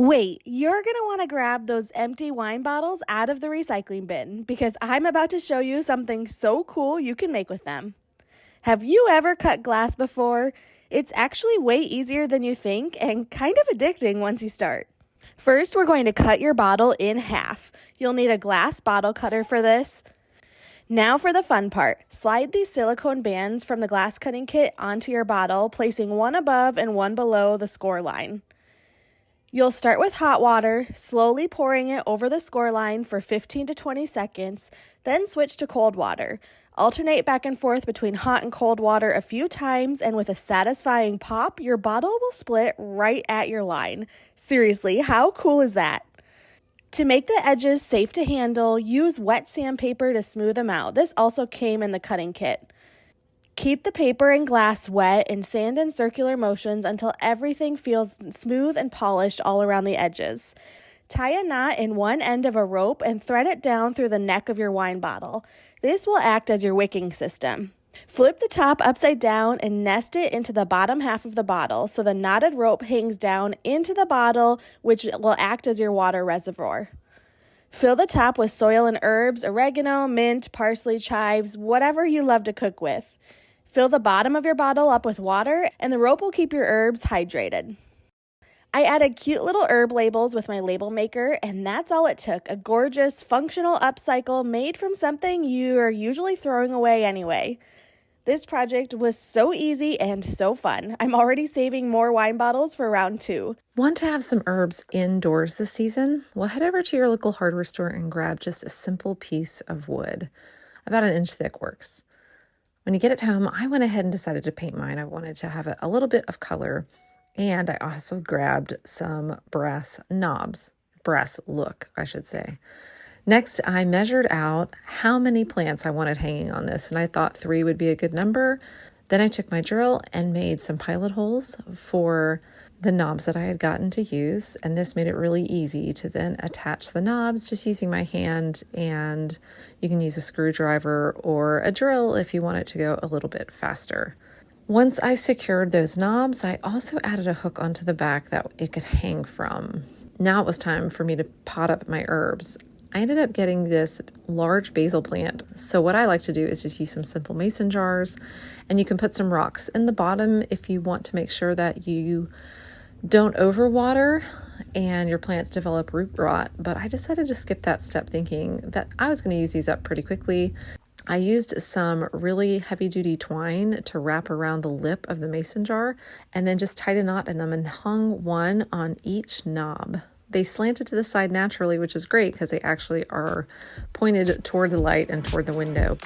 Wait, you're going to want to grab those empty wine bottles out of the recycling bin because I'm about to show you something so cool you can make with them. Have you ever cut glass before? It's actually way easier than you think and kind of addicting once you start. First, we're going to cut your bottle in half. You'll need a glass bottle cutter for this. Now for the fun part. Slide these silicone bands from the glass cutting kit onto your bottle, placing one above and one below the score line. You'll start with hot water, slowly pouring it over the score line for 15 to 20 seconds, then switch to cold water. Alternate back and forth between hot and cold water a few times, and with a satisfying pop, your bottle will split right at your line. Seriously, how cool is that? To make the edges safe to handle, use wet sandpaper to smooth them out. This also came in the cutting kit. Keep the paper and glass wet and sand in circular motions until everything feels smooth and polished all around the edges. Tie a knot in one end of a rope and thread it down through the neck of your wine bottle. This will act as your wicking system. Flip the top upside down and nest it into the bottom half of the bottle so the knotted rope hangs down into the bottle, which will act as your water reservoir. Fill the top with soil and herbs, oregano, mint, parsley, chives, whatever you love to cook with. Fill the bottom of your bottle up with water, and the rope will keep your herbs hydrated. I added cute little herb labels with my label maker, and that's all it took. A gorgeous, functional upcycle made from something you are usually throwing away anyway. This project was so easy and so fun. I'm already saving more wine bottles for round 2. Want to have some herbs indoors this season? Well, head over to your local hardware store and grab just a simple piece of wood. About an inch thick works. When you get it home, I went ahead and decided to paint mine. I wanted to have a little bit of color, and I also grabbed some brass knobs, brass look, I should say. Next, I measured out how many plants I wanted hanging on this, and I thought 3 would be a good number. Then I took my drill and made some pilot holes for the knobs that I had gotten to use, and this made it really easy to then attach the knobs just using my hand, and you can use a screwdriver or a drill if you want it to go a little bit faster. Once I secured those knobs, I also added a hook onto the back that it could hang from. Now it was time for me to pot up my herbs. I ended up getting this large basil plant. So what I like to do is just use some simple mason jars, and you can put some rocks in the bottom if you want to make sure that you don't overwater and your plants develop root rot. But I decided to skip that step, thinking that I was going to use these up pretty quickly. I used some really heavy-duty twine to wrap around the lip of the mason jar and then just tied a knot in them and hung one on each knob. They slanted to the side naturally, which is great because they actually are pointed toward the light and toward the window.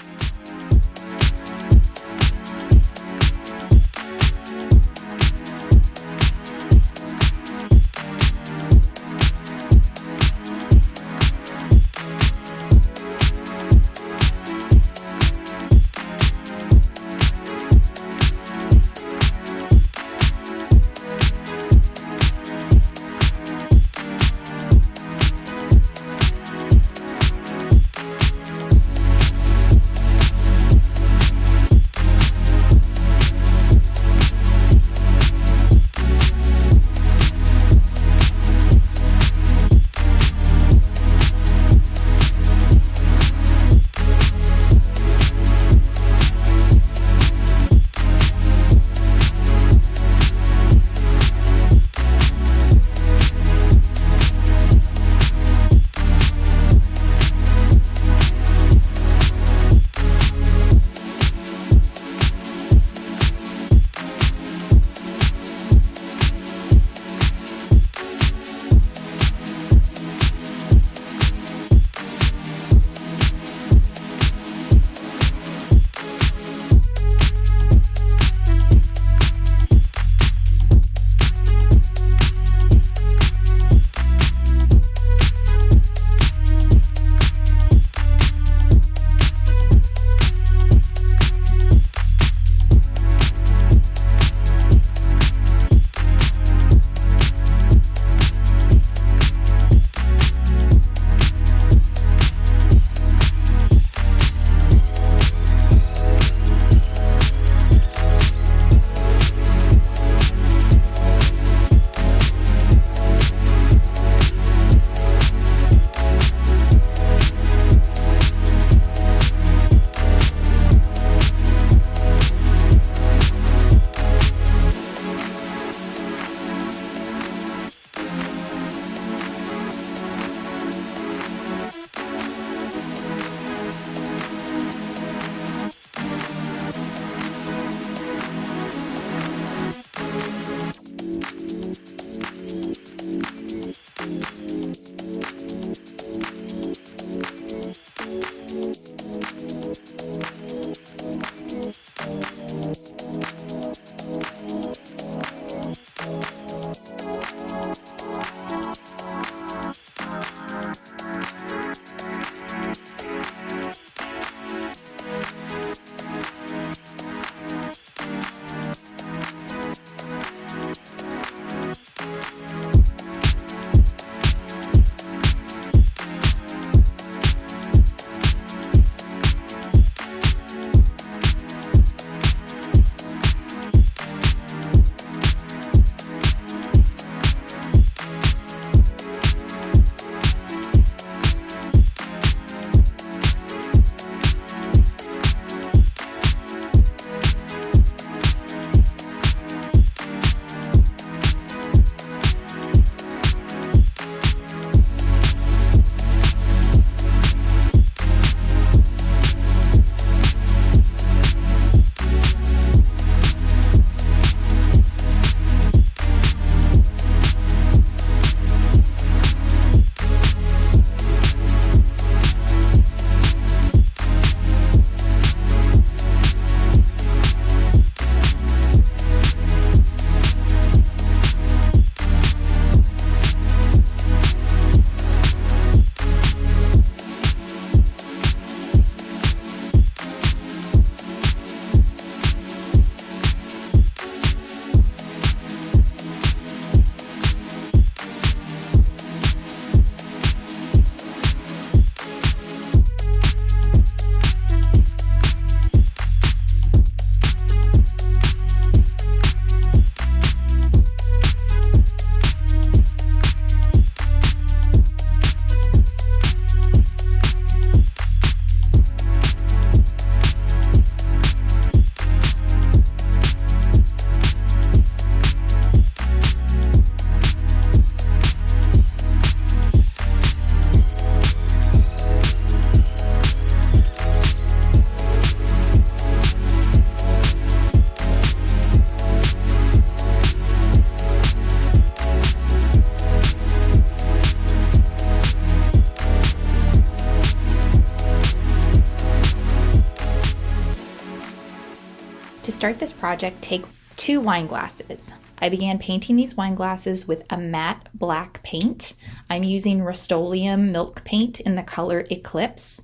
start this project, take 2 wine glasses. I began painting these wine glasses with a matte black paint. I'm using Rust-Oleum milk paint in the color Eclipse.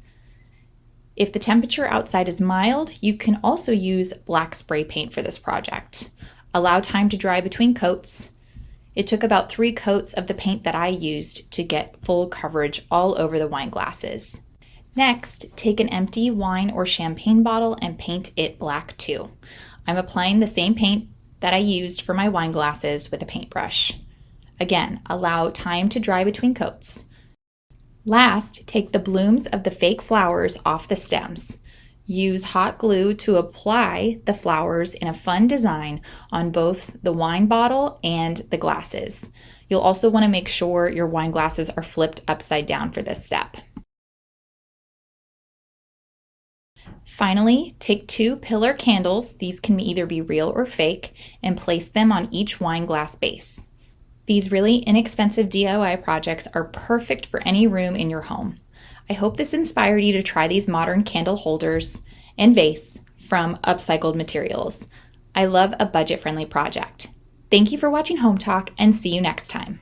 If the temperature outside is mild, you can also use black spray paint for this project. Allow time to dry between coats. It took about 3 coats of the paint that I used to get full coverage all over the wine glasses. Next, take an empty wine or champagne bottle and paint it black too. I'm applying the same paint that I used for my wine glasses with a paintbrush. Again, allow time to dry between coats. Last, take the blooms of the fake flowers off the stems. Use hot glue to apply the flowers in a fun design on both the wine bottle and the glasses. You'll also want to make sure your wine glasses are flipped upside down for this step. Finally, take 2 pillar candles, these can either be real or fake, and place them on each wine glass base. These really inexpensive DIY projects are perfect for any room in your home. I hope this inspired you to try these modern candle holders and vase from upcycled materials. I love a budget-friendly project. Thank you for watching Home Talk, and see you next time.